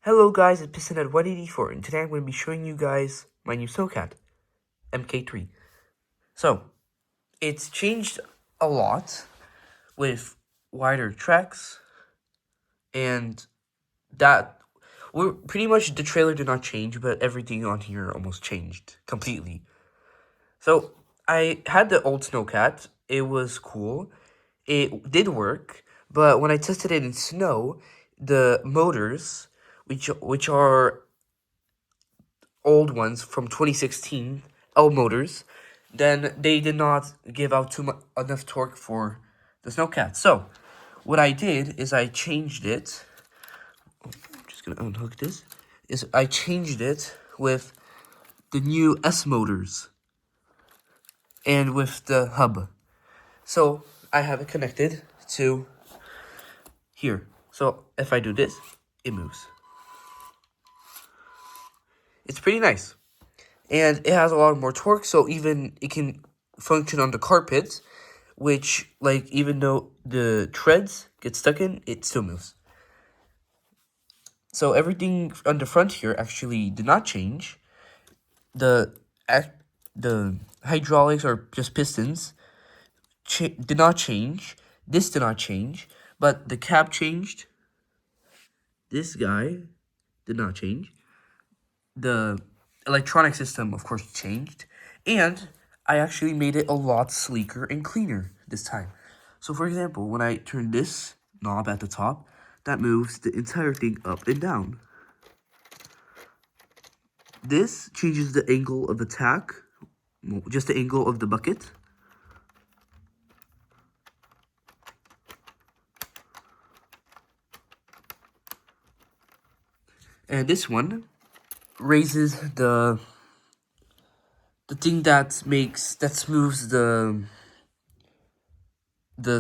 Hello guys, it's Piston at 184, and today I'm going to be showing you guys my new Snowcat Mk3. So, it's changed a lot with wider tracks, and that, pretty much the trailer did not change, but everything on here almost changed completely. So, I had the old Snowcat, it was cool, it did work, but when I tested it in snow, the motors, which are old ones from 2016, L motors, then they did not give out enough torque for the Snowcat. So, what I did is I changed it. I'm just gonna unhook this. Is I changed it with the new S motors and with the hub. So I have it connected to here. So if I do this, it moves. It's pretty nice. And it has a lot more torque, so even it can function on the carpet, which, like, even though the treads get stuck in, it still moves. So everything on the front here actually did not change. The hydraulics are just pistons. Did not change. This did not change, but the cab changed. This guy did not change. The electronic system, of course, changed, and I actually made it a lot sleeker and cleaner this time. So, for example, when I turn this knob at the top, that moves the entire thing up and down. This changes the angle of attack, just the angle of the bucket. And this one raises the thing that smooths the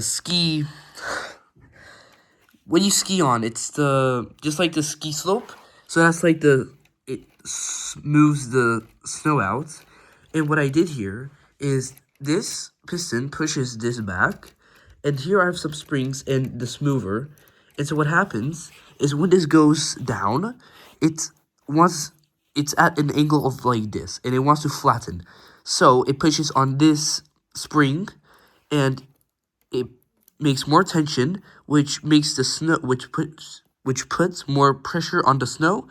ski. When you ski on, it's just like the ski slope. So that's like it smooths the snow out. And what I did here is this piston pushes this back, and here I have some springs and the smoother. And so what happens is when this goes down, it's at an angle of like this, and it wants to flatten. So it pushes on this spring, and it makes more tension, which makes the snow, which puts more pressure on the snow,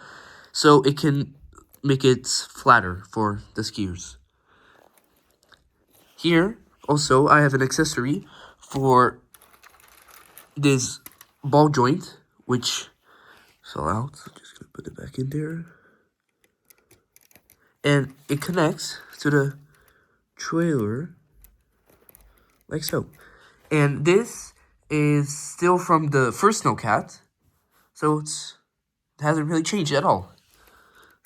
so it can make it flatter for the skiers. Here, also, I have an accessory for this ball joint, which fell out. So just gonna put it back in there. And it connects to the trailer like so. And this is still from the first Snowcat, so it hasn't really changed at all.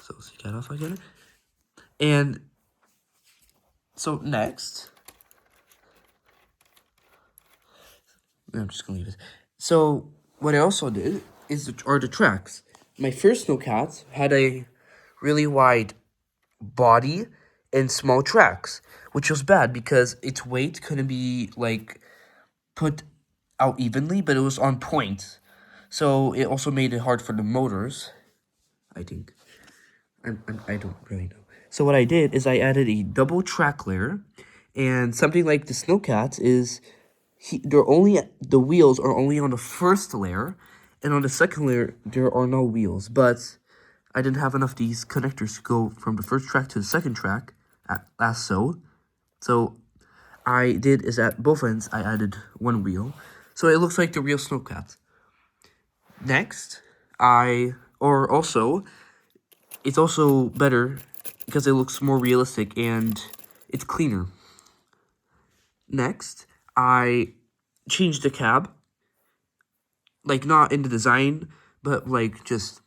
So let's take that off again. And so next, I'm just gonna leave it. So what I also did are the tracks. My first Snowcat had a really wide body and small tracks, which was bad because its weight couldn't be like put out evenly, but it was on point. So it also made it hard for the motors, I think. I don't really know. So what I did is I added a double track layer, and something like the Snowcat is the wheels are only on the first layer, and on the second layer there are no wheels. But I didn't have enough of these connectors to go from the first track to the second track as so. So I did is at both ends I added one wheel, so it looks like the real Snowcat. Next, it's also better because it looks more realistic and it's cleaner. Next, I changed the cab, like not in the design, but like just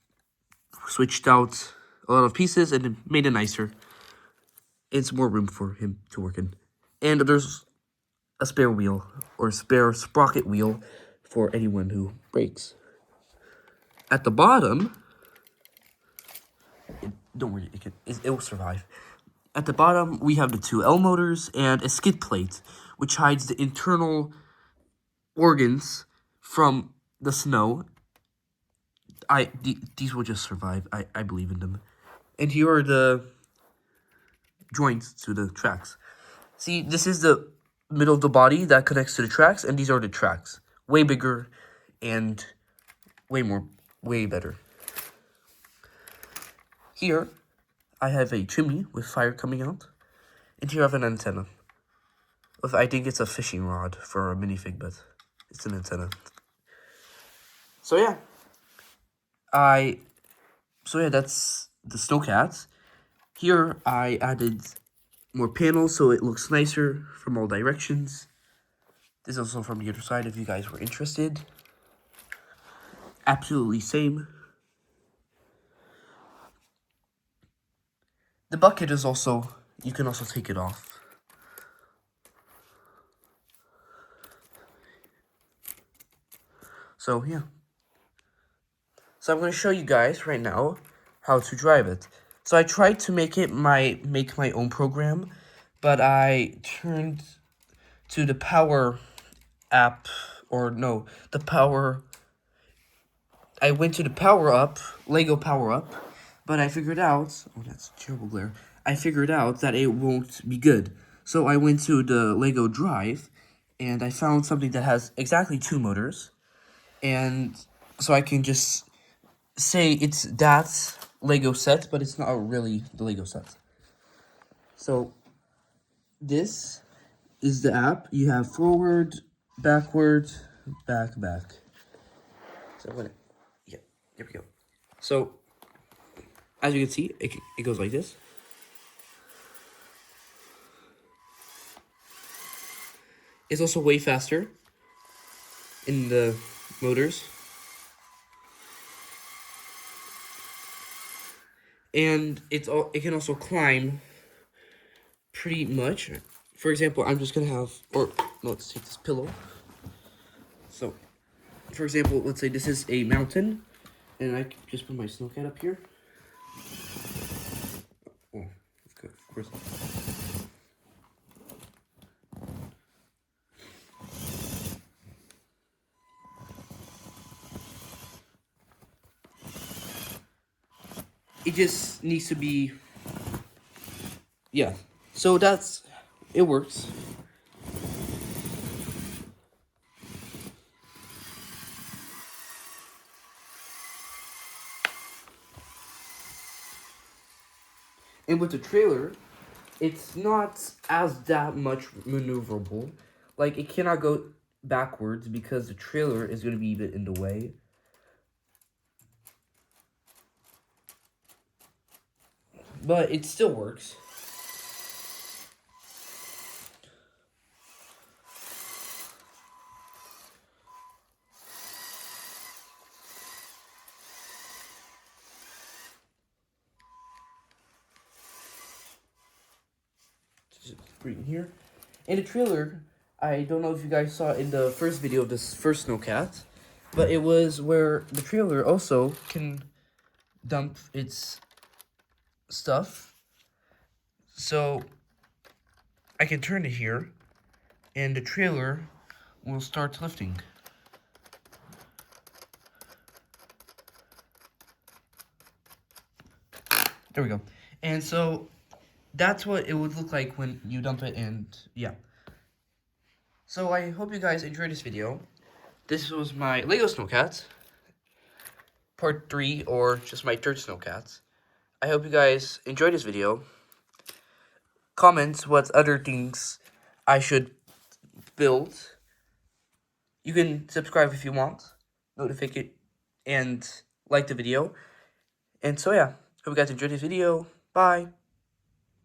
switched out a lot of pieces and made it nicer. It's more room for him to work in. And there's a spare wheel, or spare sprocket wheel, for anyone who breaks. At the bottom, don't worry, it will survive. At the bottom, we have the two L motors and a skid plate, which hides the internal organs from the snow. these will just survive. I believe in them. And here are the joints to the tracks. See, this is the middle of the body that connects to the tracks, and these are the tracks. Way bigger and way better. Here, I have a chimney with fire coming out. And here I have an antenna. I think it's a fishing rod for a minifig, but it's an antenna. So yeah. That's the Snowcat. Here, I added more panels so it looks nicer from all directions. This is also from the other side if you guys were interested. Absolutely same. The bucket is also, you can also take it off. So yeah. So I'm going to show you guys right now how to drive it. So I tried to make my own program, but I turned to the power app, or no, the power. I went to the power up, Lego power up, but I figured out, oh that's terrible glare, I figured out that it won't be good. So I went to the Lego drive, and I found something that has exactly 2 motors, and so I can just say it's that Lego set, but it's not really the Lego set. So this is the app. You have forward, backward, back. So I'm gonna, yeah, here we go. So as you can see, it goes like this. It's also way faster in the motors. And it can also climb pretty much. For example, I'm just gonna have, or no, let's take this pillow. So, for example, let's say this is a mountain, and I can just put my Snowcat up here. Oh, of course. It just needs to be, yeah. So it works. And with the trailer, it's not as that much maneuverable. Like, it cannot go backwards because the trailer is going to be a bit in the way. But it still works. Just bring it here. And the trailer, I don't know if you guys saw in the first video of this first Snowcat, but it was where the trailer also can dump its stuff. So I can turn it here, and the trailer will start lifting. There we go. And so that's what it would look like when you dump it, and yeah. So I hope you guys enjoyed this video. This was my Lego Snowcat, part 3, or just my third Snowcat. I hope you guys enjoyed this video. Comment what other things I should build. You can subscribe if you want, notify it, and like the video. And so yeah, hope you guys enjoyed this video. Bye.